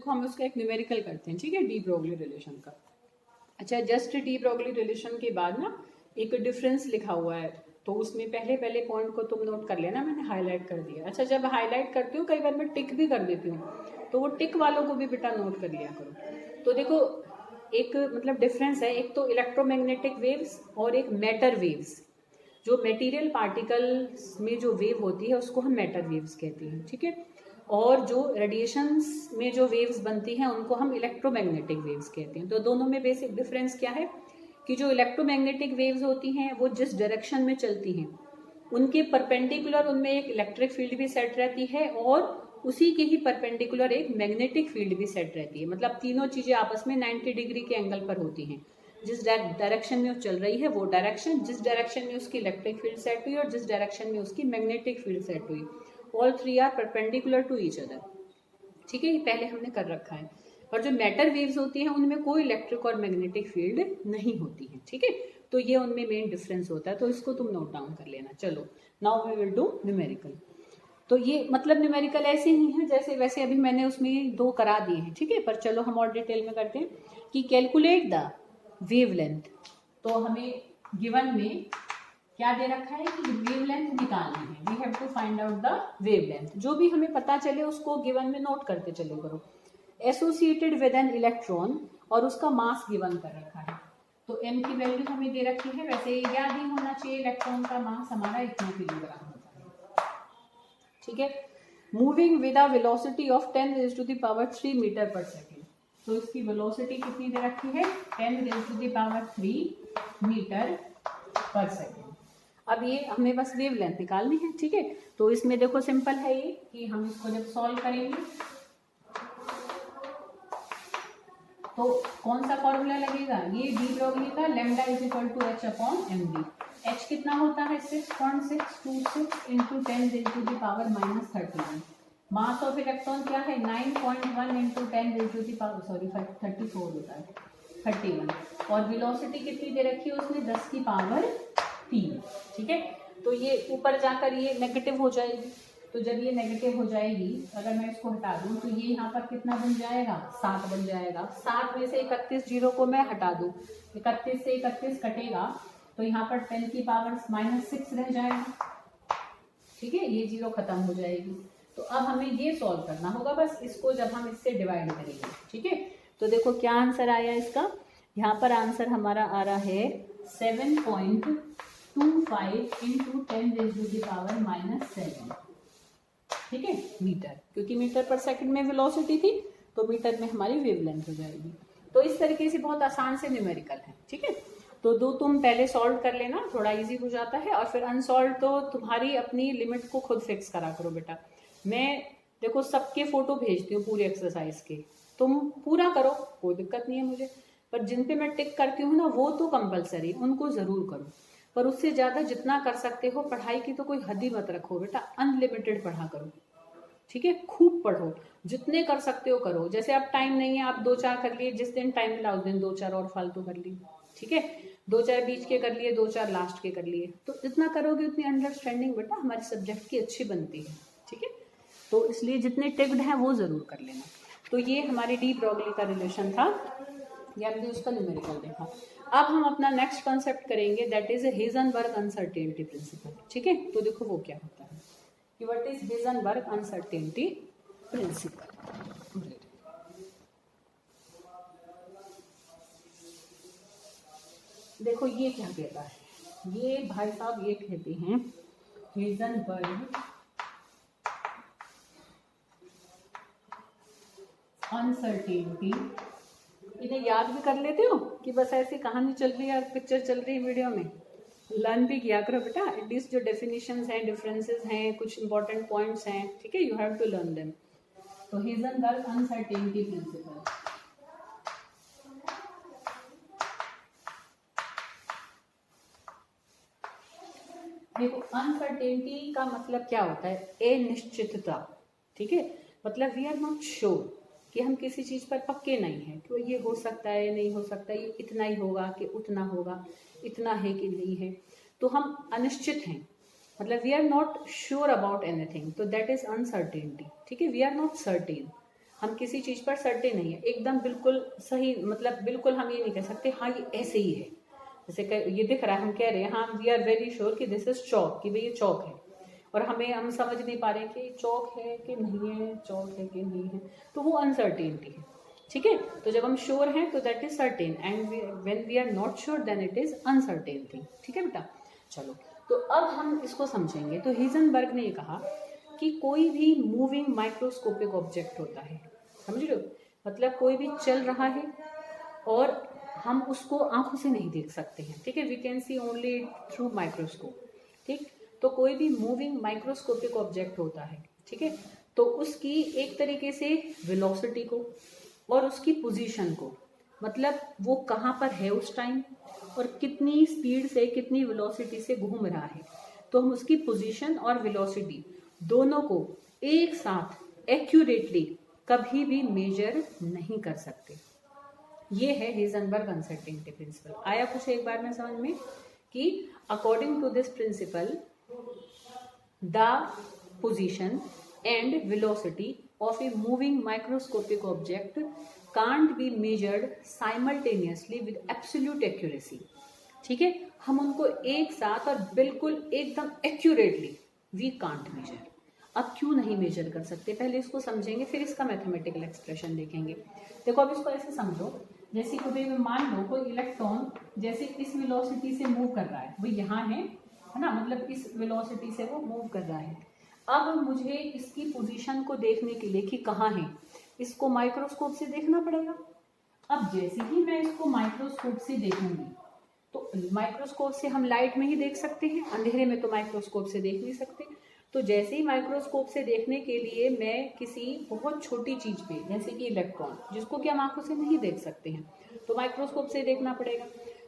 देखो हम उसका एक न्यूमेरिकल करते हैं, ठीक है, डी ब्रोगली रिलेशन का। अच्छा, जस्ट डी ब्रोगली रिलेशन के बाद ना एक डिफरेंस लिखा हुआ है, तो उसमें पहले पहले पॉइंट को तुम नोट कर लेना, मैंने हाईलाइट कर दिया। अच्छा, जब हाईलाइट करती हूँ कई बार मैं टिक भी कर देती हूँ, तो वो टिक वालों को भी बेटा नोट कर लिया करो। तो देखो एक मतलब डिफरेंस है, एक तो इलेक्ट्रोमैग्नेटिक वेव्स और एक मैटर वेव्स। जो मेटीरियल पार्टिकल्स में जो वेव होती है उसको हम मैटर वेव्स कहते हैं, ठीक है। और जो रेडिएशंस में जो वेव्स बनती हैं उनको हम इलेक्ट्रोमैग्नेटिक वेव्स कहते हैं। तो दोनों में बेसिक डिफरेंस क्या है कि जो इलेक्ट्रोमैग्नेटिक वेव्स होती हैं वो जिस डायरेक्शन में चलती हैं उनके परपेंडिकुलर उनमें एक इलेक्ट्रिक फील्ड भी सेट रहती है और उसी के ही परपेंडिकुलर एक मैग्नेटिक फील्ड भी सेट रहती है। मतलब तीनों चीजें आपस में 90 डिग्री के एंगल पर होती हैं। जिस डायरेक्शन में वो चल रही है वो डायरेक्शन, जिस डायरेक्शन में उसकी इलेक्ट्रिक फील्ड सेट हुई और जिस डायरेक्शन में उसकी मैग्नेटिक फील्ड सेट हुई, all three are perpendicular to each other, ठीक है। ये पहले हमने कर रखा है। और जो मैटर वेव्स होती हैं उनमें कोई इलेक्ट्रिक और मैग्नेटिक फील्ड नहीं होती है, ठीक है। तो ये उनमें मेन डिफरेंस होता है, तो इसको तुम नोट डाउन कर लेना। चलो now we will do numerical. तो ये मतलब न्यूमेरिकल ऐसे ही है जैसे वैसे अभी मैंने उसमें दो करा दिए हैं, ठीक है। पर चलो हम और डिटेल में करते हैं कि कैलकुलेट द वेवलेंथ। तो हमें गिवन में क्या दे रखा है कि वेवलेंथ निकालनी है, we have to find out the wavelength. जो भी हमें पता चले उसको गिवन में नोट करते चले करो। एसोसिएटेड विद एन इलेक्ट्रॉन और उसका मास गिवन कर रखा है, तो m की वैल्यू हमें दे रखी है। वैसे याद ही होना चाहिए इलेक्ट्रॉन का मास हमारा इतना किलोग्राम होता है, ठीक है। Moving with a velocity of 10 raise to the power 3 metre per second. तो इसकी वेलोसिटी कितनी दे रखी है, 10 raise to the power 3 metre per second. अब ये हमें बस वेवलेंथ निकालनी है, ठीक है। तो इसमें देखो सिंपल है ये कि हम इसको जब सॉल्व करेंगे तो कौन सा फॉर्मूला लगेगा, ये डी ब्रोगली का lambda is equal to h upon m d. H कितना होता है 6.626 into 10 raise to the power -31। Mass of electron क्या है 9.1 into 10 raise to the power 34 होता है 31। और वेलोसिटी कितनी दे रखी है उसने 10 की पावर 3, ठीक है। तो ये ऊपर जाकर ये नेगेटिव हो जाएगी, तो जब ये नेगेटिव हो जाएगी अगर मैं इसको हटा दूं तो ये यहाँ पर कितना बन जाएगा 7 बन जाएगा। 7 में से 31 जीरो को मैं हटा दूं, 31 से 31 कटेगा तो यहाँ पर 10 की पावर -6 रह जाएगा, ठीक है। ये जीरो खत्म हो जाएगी। तो अब हमें ये सॉल्व करना होगा, बस इसको जब हम इससे डिवाइड करेंगे, ठीक है। तो देखो क्या आंसर आया इसका, यहाँ पर आंसर हमारा आ रहा है 7.25 into 10 raise to the power -7, ठीक है, मीटर। क्योंकि मीटर पर सेकंड में वेलोसिटी थी तो मीटर में हमारी वेवलेंथ हो जाएगी। तो इस तरीके से बहुत आसान से न्यूमेरिकल है, ठीक है। तो दो तुम पहले सॉल्व कर लेना, थोड़ा इजी हो जाता है। और फिर अनसॉल्व तो तुम्हारी अपनी लिमिट को खुद फिक्स करा करो बेटा। मैं देखो सबके फोटो भेजती हूँ पूरे एक्सरसाइज के, तुम पूरा करो, कोई दिक्कत नहीं है मुझे। पर जिन पे मैं टिक करती हूँ ना वो तो कंपलसरी, उनको जरूर करो। पर उससे ज्यादा जितना कर सकते हो, पढ़ाई की तो कोई हद ही मत रखो बेटा, अनलिमिटेड पढ़ा करो, ठीक है। खूब पढ़ो, जितने कर सकते हो करो। जैसे अब टाइम नहीं है, आप 2-4 कर लिए, जिस दिन टाइम मिला उस दिन 2-4 और फालतू कर लिए, ठीक है। 2-4 बीच के कर लिए, 2-4 लास्ट के कर लिए। तो जितना करोगे उतनी अंडरस्टैंडिंग बेटा हमारे सब्जेक्ट की अच्छी बनती है, ठीक है। तो इसलिए जितने टिक्ड हैं वो जरूर कर लेना। तो ये हमारी डी ब्रोगली का रिलेशन था, या हमने उसका न्यूमेरिकल देखा। अब हम अपना नेक्स्ट कॉन्सेप्ट करेंगे, that is Heisenberg uncertainty principle, ठीक है। तो देखो वो क्या होता है कि what is Heisenberg uncertainty principle. देखो ये क्या कहता है, ये भाई साहब ये कहते हैं हेजनबर्ग अनसर्टेनिटी। इन्हें याद भी कर लेते हो कि बस ऐसी कहानी चल रही है और पिक्चर चल रही है वीडियो में, लर्न भी किया करो बेटा। एटलीस्ट जो डेफिनेशंस हैं, डिफरेंसेस हैं, कुछ इंपॉर्टेंट पॉइंट्स हैं, ठीक है, you have to learn them. तो हेजनबर्ग अनसर्टेनिटी प्रिंसिपल, देखो अनसर्टेनिटी का मतलब क्या होता है, अनिश्चितता, ठीक है। मतलब वी आर नॉट श्योर, कि हम किसी चीज पर पक्के नहीं हैं कि ये हो सकता है नहीं हो सकता, ये इतना ही होगा कि उतना होगा, इतना है कि नहीं है। तो हम अनिश्चित हैं, मतलब we are not sure about anything, तो दैट इज अनसर्टेनिटी, ठीक है। वी आर नॉट सर्टेन, हम किसी चीज पर सर्टेन नहीं है, एकदम बिल्कुल सही, मतलब बिल्कुल हम ये नहीं कह सकते हाँ ये ऐसे ही है। जैसे ये दिख रहा है, हम कह रहे हैं हाँ वी आर वेरी श्योर कि दिस इज चौक, कि भाई ये चौक है, और हम समझ नहीं पा रहे हैं कि चौक है कि नहीं है, चौक है कि नहीं है, तो वो अनसर्टेनिटी है। ठीक है, तो जब हम श्योर हैं तो that is certain, and when we are not sure then it is uncertainty. ठीक है बेटा, चलो तो अब हम इसको समझेंगे। तो हीजनबर्ग ने ये कहा कि कोई भी मूविंग माइक्रोस्कोपिक ऑब्जेक्ट होता है, समझ रहे हो, मतलब कोई भी चल रहा है और हम उसको आंखों से नहीं देख सकते हैं, ठीक है, we can see only through microscope. ठीक, तो कोई भी मूविंग माइक्रोस्कोपिक ऑब्जेक्ट होता है, ठीक है, तो उसकी एक तरीके से वेलोसिटी को और उसकी पोजीशन को, मतलब वो कहाँ पर है उस टाइम और कितनी स्पीड से कितनी वेलोसिटी से घूम रहा है, तो हम उसकी पोजीशन और वेलोसिटी दोनों को एक साथ एक्यूरेटली कभी भी मेजर नहीं कर सकते। ये है हीजनबर्ग अनसर्टेनिटी प्रिंसिपल। आया कुछ एक बार में समझ में कि according to this principle the position and velocity of a moving microscopic object can't be measured simultaneously with absolute accuracy। ठीक है, हम उनको एक साथ और बिल्कुल एकदम एक्यूरेटली वी कांट मेजर। अब क्यों नहीं मेजर कर सकते, पहले इसको समझेंगे, फिर इसका मैथमेटिकल एक्सप्रेशन देखेंगे। देखो अब इसको ऐसे समझो, जैसे कभी मान लो कोई इलेक्ट्रॉन जैसे इस वेलोसिटी से मूव कर रहा है, वो यहाँ है ना, मतलब इस वेलोसिटी से वो मूव कर रहा है। अब मुझे इसकी पोजीशन को देखने के लिए कि कहाँ है, इसको माइक्रोस्कोप से देखना पड़ेगा। अब जैसे ही मैं इसको माइक्रोस्कोप से देखूंगी, तो माइक्रोस्कोप से हम लाइट में ही देख सकते हैं, अंधेरे में तो माइक्रोस्कोप से देख नहीं सकते। तो जैसे ही माइक्रोस्कोप से देखने के लिए मैं किसी बहुत छोटी चीज पे, जैसे कि इलेक्ट्रॉन, जिसको कि हम आंखों से नहीं देख सकते हैं, तो माइक्रोस्कोप से देखना पड़ेगा।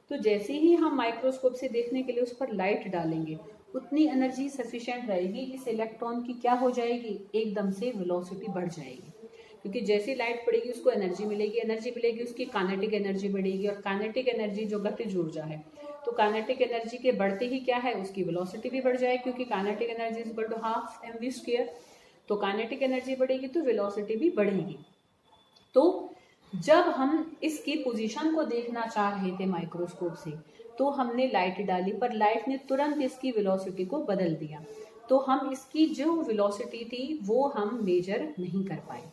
तो जैसे ही हम माइक्रोस्कोप से देखने के लिए उस पर लाइट डालेंगे, उतनी एनर्जी सफिशिएंट रहेगी, इस इलेक्ट्रॉन की क्या हो जाएगी, एकदम से वेलोसिटी बढ़ जाएगी, क्योंकि जैसी लाइट पड़ेगी उसको एनर्जी मिलेगी, उसकी काइनेटिक एनर्जी बढ़ेगी, और काइनेटिक एनर्जी जो गतिज ऊर्जा है, तो काइनेटिक एनर्जी के बढ़ते ही क्या है, उसकी वेलोसिटी भी बढ़ जाएगी, क्योंकि kinetic energy is equal to half mv²। तो काइनेटिक एनर्जी बढ़ेगी तो वेलोसिटी भी बढ़ेगी। तो जब हम इसकी पोजीशन को देखना चाह रहे थे माइक्रोस्कोप से, तो हमने लाइट डाली, पर लाइट ने तुरंत इसकी वेलोसिटी को बदल दिया, तो हम इसकी जो वेलोसिटी थी वो हम मेजर नहीं कर पाए।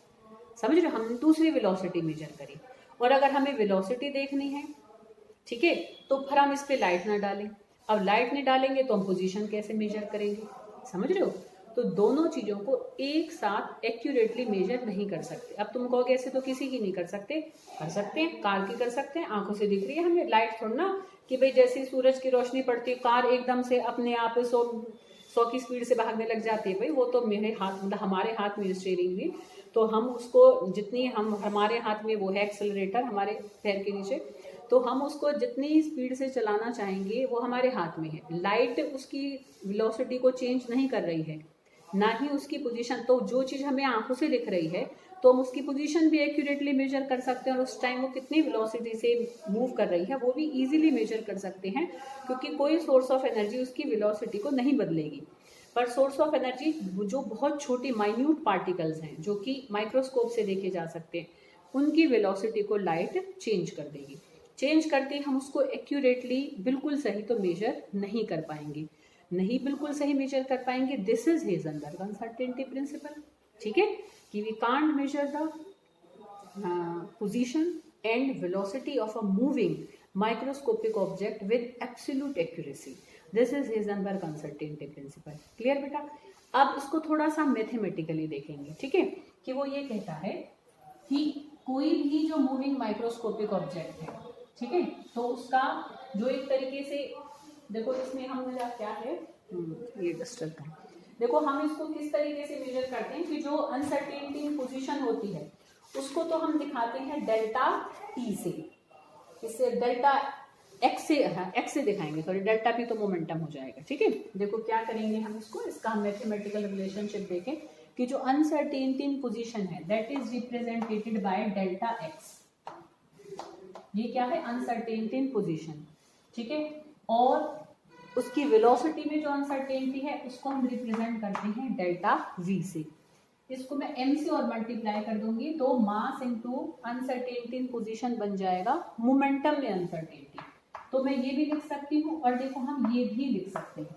समझ रहे, हमने दूसरी वेलोसिटी मेजर करी। और अगर हमें वेलोसिटी देखनी है, ठीक है, तो फिर हम इस पे लाइट ना डालें। अब लाइट नहीं डालेंगे तो हम पोजीशन कैसे मेजर करेंगे, समझ रहे हो। तो दोनों चीजों को एक साथ एक्यूरेटली मेजर नहीं कर सकते। अब तुम कहोगे ऐसे तो किसी की नहीं कर सकते, कर सकते हैं, कार की कर सकते हैं, आंखों से दिख रही है हमें, लाइट थोड़ा ना कि भाई जैसे सूरज की रोशनी पड़ती है कार एकदम से अपने आप 100 की स्पीड से भागने लग जाती है, भाई वो तो मेरे हाथ, मतलब हमारे हाथ में स्टीयरिंग भी, तो हम उसको जितनी हमारे हाथ में वो है एक्सेलरेटर हमारे पैर के नीचे, तो हम उसको जितनी स्पीड से चलाना चाहेंगे वो हमारे हाथ में है। लाइट उसकी वेलोसिटी को चेंज नहीं कर रही है, ना ही उसकी पोजीशन। तो जो चीज हमें आंखों से दिख रही है तो हम उसकी पोजीशन भी एक्यूरेटली मेजर कर सकते हैं, और उस टाइम वो कितनी वेलोसिटी से मूव कर रही है वो भी इजीली मेजर कर सकते हैं, क्योंकि कोई सोर्स ऑफ एनर्जी उसकी वेलोसिटी को नहीं बदलेगी। पर सोर्स ऑफ एनर्जी जो बहुत छोटी माइन्यूट पार्टिकल्स हैं जो कि माइक्रोस्कोप से देखे जा सकते हैं, उनकी वेलोसिटी को लाइट चेंज कर देगी। चेंज करते हम उसको एक्यूरेटली बिल्कुल सही तो मेजर नहीं कर पाएंगे, नहीं बिल्कुल सही मेजर कर पाएंगे। This is Heisenberg uncertainty principle. ठीक है, कि we can't measure the position and velocity of a moving microscopic object with absolute accuracy. This is Heisenberg uncertainty principle. Clear बेटा। अब इसको थोड़ा सा मैथमेटिकली देखेंगे, ठीक है, कि वो ये कहता है कि कोई भी जो मूविंग माइक्रोस्कोपिक ऑब्जेक्ट है, ठीक है, तो उसका जो एक तरीके से, देखो इसमें हम क्या है, ये डिस्टर्ब है, देखो हम इसको किस तरीके से मेजर करते हैं कि जो अनसर्टेनिटी पोजीशन होती है उसको तो हम दिखाते हैं डेल्टा टी से, इससे डेल्टा एक्स से, हाँ एक्स से दिखाएंगे, सॉरी डेल्टा पी तो मोमेंटम हो जाएगा। ठीक है, देखो क्या करेंगे हम इसको, इसका हम मैथमेटिकल रिलेशनशिप देखें कि जो अनसर्टेनिटी इन पोजीशन है that is represented by delta x. ये क्या है, अनसर्टेनिटी इन पोजीशन, ठीक है, और उसकी वेलोसिटी में जो अनसर्टेनिटी है उसको हम रिप्रेजेंट करते हैं डेल्टा वी से। इसको मैं m से और मल्टीप्लाई कर दूंगी तो मास इनटू अनसर्टेनिटी इन पोजीशन बन जाएगा मोमेंटम में अनसर्टेनिटी। तो मैं ये भी लिख सकती हूँ और देखो हम ये भी लिख सकते हैं,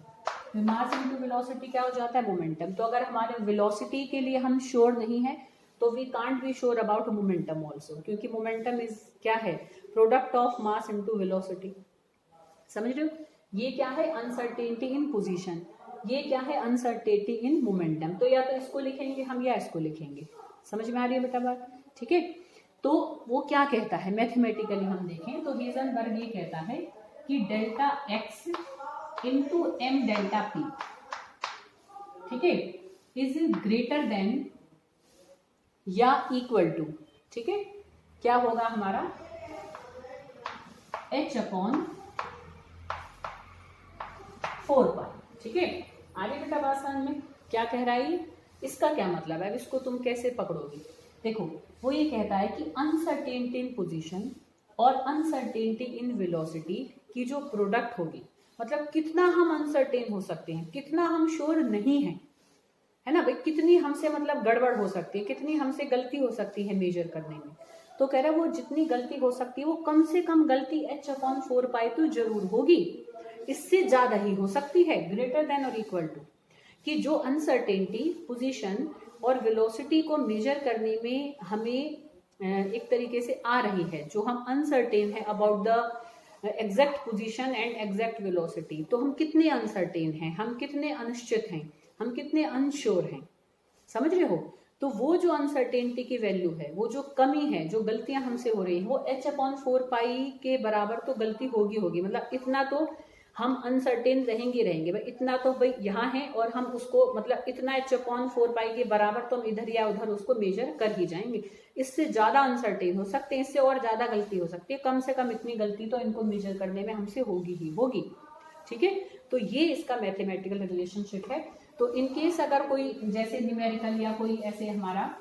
तो मास इनटू वेलोसिटी क्या हो जाता है, मोमेंटम। तो अगर हमारे वेलोसिटी के लिए हम श्योर नहीं है तो we can't be sure about momentum also, क्योंकि मोमेंटम इज क्या है, product of mass into velocity. समझ रहे हो, ये क्या है अनसर्टेनिटी इन पोजीशन, ये क्या है अनसर्टेनिटी इन मोमेंटम। तो या तो इसको लिखेंगे हम या इसको लिखेंगे। समझ में आ रही है बेटा बात, ठीक है। तो वो क्या कहता है मैथमेटिकली हम देखें तो हेजनबर्ग ये कहता है कि delta x into m delta p, ठीक है, इज ग्रेटर देन या इक्वल टू, ठीक है, क्या होगा हमारा h अपॉन 4 पाई, ठीक है। आगे बेटा बात समझ में क्या कह रहा है, इसका क्या मतलब है, अब इसको तुम कैसे पकड़ोगे। देखो वो ये कहता है कि अनसर्टेनिटी इन पोजीशन और अनसर्टेनिटी इन वेलोसिटी की जो प्रोडक्ट होगी, मतलब कितना हम अनसर्टेन हो सकते हैं, कितना हम श्योर नहीं है, है ना भाई, कितनी हमसे मतलब गड़बड़ हो सकती है, कितनी हमसे गलती हो सकती है मेजर करने में। तो कह रहा है वो जितनी गलती हो सकती है वो कम से कम गलती h अपॉन 4 पाई तो जरूर होगी, इससे ज्यादा ही हो सकती है, ग्रेटर देन और इक्वल टू, कि जो अनसर्टेनिटी पोजीशन और वेलोसिटी को मेजर करने में हमें एक तरीके से आ रही है, जो हम अनसर्टेन है about the exact position and exact velocity, तो हम कितने अनसर्टेन हैं, हम कितने अनिश्चित हैं, हम कितने अनश्योर हैं। समझ रहे हो, तो वो जो अनसर्टेनिटी की वैल्यू है, वो जो कमी है, जो गलतियां हमसे हो रही है, वो h अपॉन 4 पाई के बराबर तो गलती होगी, मतलब इतना तो हम अनसर्टेन रहेंगे भाई, इतना तो भाई यहाँ है और हम उसको मतलब इतना h अपॉन 4 पाई के बराबर तो हम इधर या उधर उसको मेजर कर ही जाएंगे। इससे ज्यादा अनसर्टेन हो सकते हैं, इससे और ज्यादा गलती हो सकती है, कम से कम इतनी गलती तो इनको मेजर करने में हमसे होगी ही होगी, ठीक है। तो ये इसका मैथमेटिकल रिलेशनशिप है। तो इनकेस अगर कोई जैसे न्यूमेरिकल या कोई ऐसे हमारा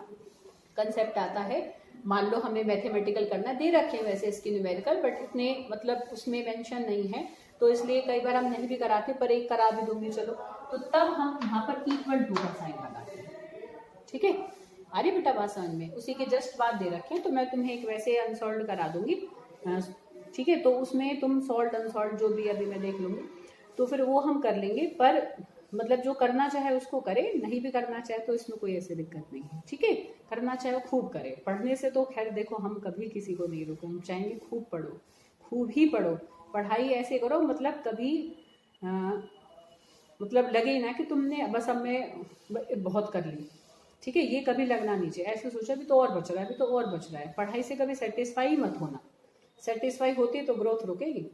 कंसेप्ट आता है, मान लो हमें मैथमेटिकल करना दे रखे हैं वैसे इसकी न्यूमेरिकल, बट इतने मतलब उसमें मेंशन नहीं है, तो इसलिए कई बार हम नहीं भी कराते, पर एक करा भी दूंगी चलो, तो तब हम यहाँ पर इक्वल टू का साइन लगाते हैं, ठीक है। अरे बेटा बात समझ में, उसी के जस्ट बात दे रखे हैं, तो मैं तुम्हें एक वैसे अनसॉल्व करा दूंगी, ठीक है, तो उसमें तुम सॉल्व अनसॉल्व जो भी अभी मैं देख लूंगी, तो फिर वो हम कर लेंगे, पर मतलब जो करना चाहे उसको करे, नहीं भी करना चाहे तो इसमें कोई ऐसी दिक्कत नहीं है, ठीक है। करना चाहे खूब करे, पढ़ने से तो खैर देखो हम कभी किसी को नहीं रोको, हम चाहेंगे खूब पढ़ो, खूब ही पढ़ो, पढ़ाई ऐसे करो मतलब कभी मतलब लगे ना कि तुमने बस अब मैं बहुत कर ली, ठीक है, ये कभी लगना नहीं चाहिए, ऐसे सोचा अभी तो और बच रहा है, अभी तो और बच रहा है। पढ़ाई से कभी सेटिस्फाई मत होना, सेटिस्फाई होती है तो ग्रोथ रुकेगी,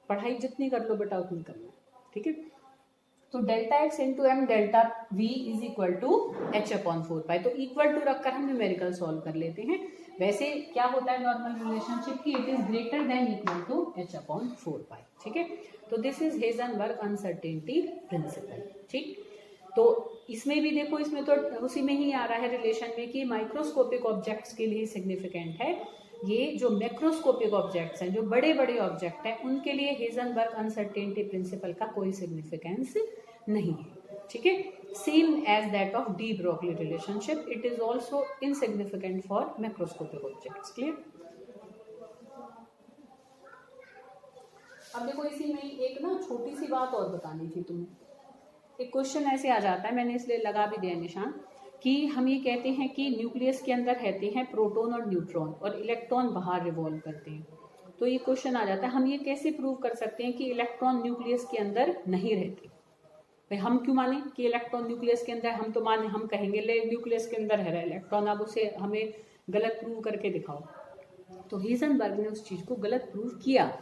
पढ़ाई जितनी कर लो बेटा उतनी कर लो, ठीक है। तो delta x into m delta v is equal to h upon 4 pi, तो इक्वल टू रखकर हम न्यूमेरिकल सॉल्व कर लेते हैं। वैसे क्या होता है नॉर्मल रिलेशनशिप की, it is greater than equal to h upon 4 pi, ठीक है। तो this is Heisenberg uncertainty principle, ठीक। तो इसमें भी देखो, इसमें तो उसी में ही आ रहा है रिलेशन में कि माइक्रोस्कोपिक ऑब्जेक्ट्स के लिए सिग्निफिकेंट है, ये जो मैक्रोस्कोपिक ऑब्जेक्ट्स हैं, जो बड़े बड़े ऑब्जेक्ट हैं, उनके लिए हेजनबर्ग अनसर्टेनिटी प्रिंसिपल का कोई सिग्निफिकेंस नहीं है, ठीक है। Same as that of de Broglie relationship, it is also insignificant for macroscopic objects. Clear. अब देखो इसी में एक ना छोटी सी बात और बतानी थी तुम्हें, एक क्वेश्चन ऐसे आ जाता है, मैंने इसलिए लगा भी दिया निशान, कि हम ये कहते हैं कि न्यूक्लियस के अंदर रहते हैं प्रोटॉन और न्यूट्रॉन और इलेक्ट्रॉन बाहर रिवॉल्व करते हैं। तो ये क्वेश्चन आ जाता है, हम ये कैसे प्रूव कर सकते हैं कि इलेक्ट्रॉन न्यूक्लियस के अंदर नहीं रहते। भाई हम क्यों माने कि इलेक्ट्रॉन न्यूक्लियस के अंदर, हम तो माने, हम कहेंगे ले न्यूक्लियस के अंदर है इलेक्ट्रॉन, अब उसे हमें गलत प्रूव करके दिखाओ। तो हेजनबर्ग ने उस चीज को गलत प्रूव किया,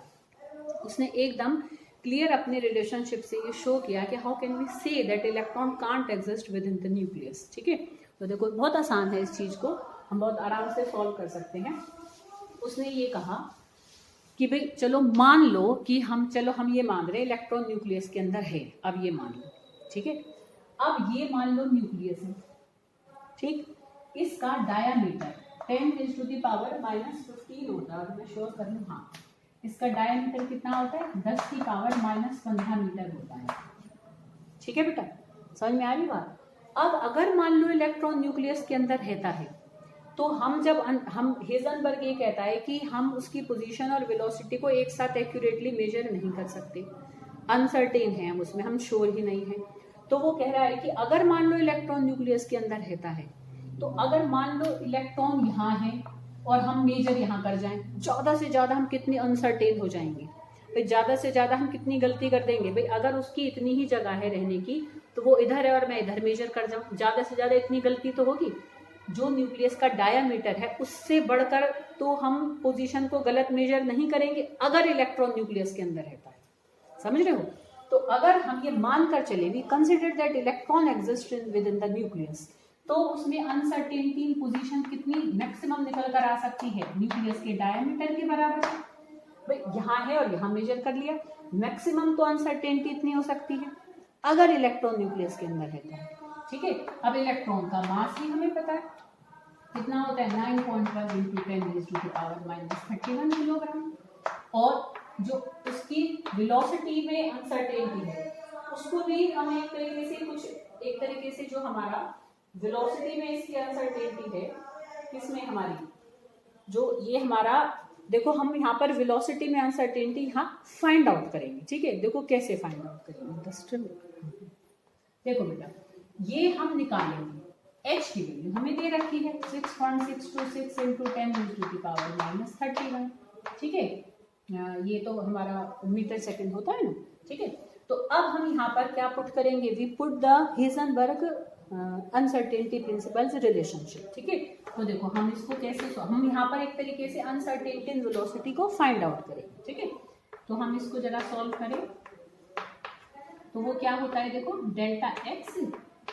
उसने एकदम क्लियर अपने रिलेशनशिप से ये शो किया कि how can we say that electron can't exist within the nucleus, ठीक है। तो देखो बहुत आसान है, इस चीज को हम बहुत आराम से सॉल्व कर सकते हैं। उसने ये कहा कि भाई चलो मान लो कि हम ये मान रहे इलेक्ट्रॉन न्यूक्लियस के अंदर है, अब ये मान लो, ठीक है। अब ये मान लो न्यूक्लियस है, ठीक, इसका डायामीटर 10⁻⁻15 होता है, और मैं श्योर कर लूँ, हाँ इसका डायमीटर कितना होता है, 10⁻⁻15 मीटर होता है, ठीक है बेटा, समझ में आ रही बात। अब अगर मान लो इलेक्ट्रॉन न्यूक्लियस के अंदर रहता है, तो हम हेजनबर्ग ये कहता है कि हम उसकी पोजीशन और वेलोसिटी को एक साथ एक्यूरेटली मेजर नहीं कर सकते, अनसर्टेन है हम उसमें, हम श्योर ही नहीं है। तो वो कह रहा है कि अगर मान लो इलेक्ट्रॉन न्यूक्लियस के अंदर रहता है, तो अगर मान लो इलेक्ट्रॉन यहाँ है और हम मेजर यहाँ कर जाएं, ज्यादा से ज्यादा हम कितने अनसर्टेन हो जाएंगे भाई, ज्यादा से ज्यादा हम कितनी गलती कर देंगे भाई। अगर उसकी इतनी ही जगह है रहने की, तो वो इधर है और मैं इधर मेजर कर जाऊं, ज्यादा से ज्यादा इतनी गलती तो होगी। जो न्यूक्लियस का डायामीटर है उससे बढ़कर तो हम पोजीशन को गलत मेजर नहीं करेंगे अगर इलेक्ट्रॉन न्यूक्लियस के अंदर रहता है, समझ रहे हो। तो अगर हम ये मानकर चले, we consider that electron exist within the nucleus, तो उसमें अनसर्टेनिटी पोजीशन कितनी मैक्सिमम निकल कर आ सकती है, न्यूक्लियस के डायमीटर के बराबर। भाई यहाँ है और यहाँ मेजर कर लिया, मैक्सिमम तो अनसर्टेनिटी इतनी हो सकती है अगर इलेक्ट्रॉन न्यूक्लियस के अंदर रहता है, ठीक है। अब इलेक्ट्रॉन का मास ही हमें पता है कितना होता है, 9.1 × 10⁻³ किलोग्राम। और जो उसकी वेलोसिटी में अनसर्टेनिटी है उसको भी हम एक तरीके से जो हमारा वेलोसिटी में इसकी अनसर्टेनिटी है, किसमें हमारी जो ये हमारा, देखो हम यहाँ पर वेलोसिटी में अनसर्टेनिटी यहाँ फाइंड आउट करेंगे, ठीक है। देखो कैसे फाइंड आउट करेंगे, देखो बेटा ये हम निकालेंगे, h की वैल्यू हमें दे रखी है 6.626 × 10⁻⁻31, ठीक है। ये तो हमारा मीटर सेकंड होता है ना, ठीक है। तो अब हम यहाँ पर क्या पुट करेंगे, we put the Heisenberg uncertainty principles relationship, ठीक है। तो देखो हम इसको कैसे, हम यहाँ पर एक तरीके से अनसर्टेनिटी इन वेलोसिटी को फाइंड आउट करेंगे, ठीक है। तो हम इसको जरा सॉल्व करें, तो वो क्या होता है, देखो delta x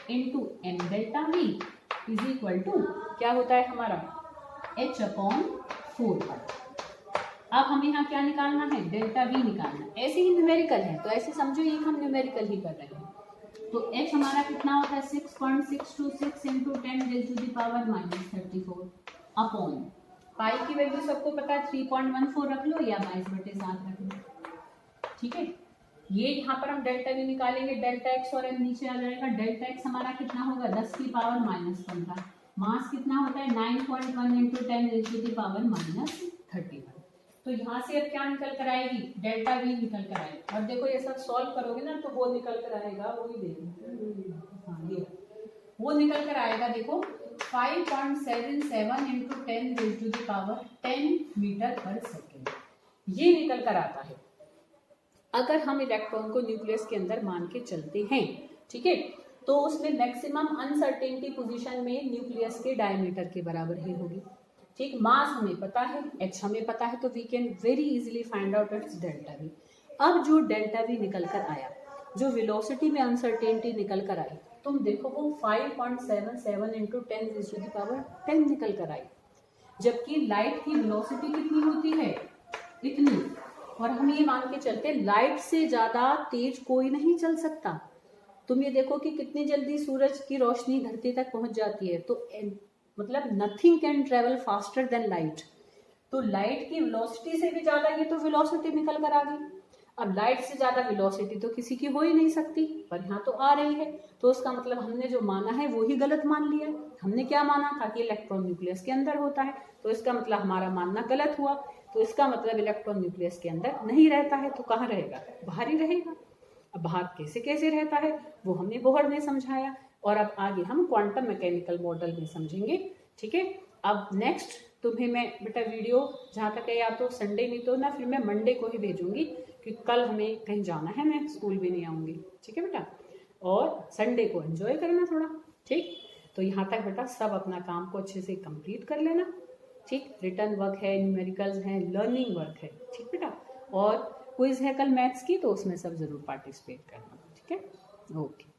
into m delta v is equal to क्या होता है हमारा h/4। अब हमें यहाँ क्या निकालना है, डेल्टा वी निकालना है। ऐसे ही न्यूमेरिकल है तो ऐसे समझो ये हम न्यूमेरिकल ही कर रहे हैं। तो h हमारा कितना होता है 6.626 × 10⁻⁻34 अपॉन पाई की वैल्यू सबको पता है 3.14 रख लो या 22/7 रख लो, ठीक है। ये यहाँ पर हम डेल्टा वी निकालेंगे, डेल्टा एक्स और एम नीचे आ जाएगा। डेल्टा एक्स हमारा कितना होगा 10⁻⁻15, मास कितना होता है 9.1 × 10⁻⁻31। तो यहाँ से अब क्या निकल कर आएगी, डेल्टा वी निकल कर आएगी। और देखो ये सब सॉल्व करोगे ना तो वो निकल कर आएगा, वो ही देखो, हाँ ये वो निकल कर आएगा, देखो 5.77 × 10⁻10 मीटर/सेकेंड, ये निकल कर आता है अगर हम इलेक्ट्रॉन को न्यूक्लियस के अंदर मान के चलते हैं, ठीक है। तो उसमें मैक्सिमम अनसर्टेनिटी पोजीशन में न्यूक्लियस के डायमीटर के बराबर ही होगी, ठीक। मास हमें पता है, h हमें पता है, तो we can very easily find out its delta v. अब जो डेल्टा वी निकल कर आया, जो वेलोसिटी में अनसर्टेनिटी निकल कर आई, तुम देखो वो 5.77 × 10⁻10 निकल कर आई, जबकि लाइट की वेलोसिटी कितनी होती है, इतनी। और हम ये मान के चलते लाइट से ज्यादा तेज कोई नहीं चल सकता। तुम ये देखो कि कितनी जल्दी सूरज की रोशनी धरती तक पहुंच जाती है, तो मतलब nothing can travel faster than light. तो लाइट की वेलोसिटी से भी ज्यादा ये तो वेलोसिटी निकल कर आ गई। अब लाइट से ज्यादा वेलोसिटी तो किसी की हो ही नहीं सकती, पर यहाँ तो आ रही है, तो उसका मतलब हमने जो माना है वो ही गलत मान लिया। हमने क्या माना था कि इलेक्ट्रॉन न्यूक्लियस के अंदर होता है, तो इसका मतलब हमारा मानना गलत हुआ। तो इसका मतलब इलेक्ट्रॉन न्यूक्लियस के अंदर नहीं रहता है, तो कहाँ रहेगा, बाहर ही रहेगा। अब बाहर कैसे कैसे रहता है वो हमने बोहर में समझाया, और अब आगे हम क्वांटम मैकेनिकल मॉडल में समझेंगे, ठीक है। अब नेक्स्ट तुम्हें मैं बेटा वीडियो जहाँ तक है, या तो संडे नहीं तो ना फिर मैं मंडे को ही भेजूंगी, क्योंकि कल हमें कहीं जाना है, मैं स्कूल भी नहीं आऊँगी, ठीक है बेटा। और संडे को एंजॉय करना थोड़ा, ठीक। तो यहाँ तक बेटा सब अपना काम को अच्छे से कंप्लीट कर लेना, ठीक। रिटर्न वर्क है, न्यूमेरिकल्स हैं, लर्निंग वर्क है, ठीक बेटा। और क्विज है कल मैथ्स की, तो उसमें सब जरूर पार्टिसिपेट करना, ठीक है। ओके।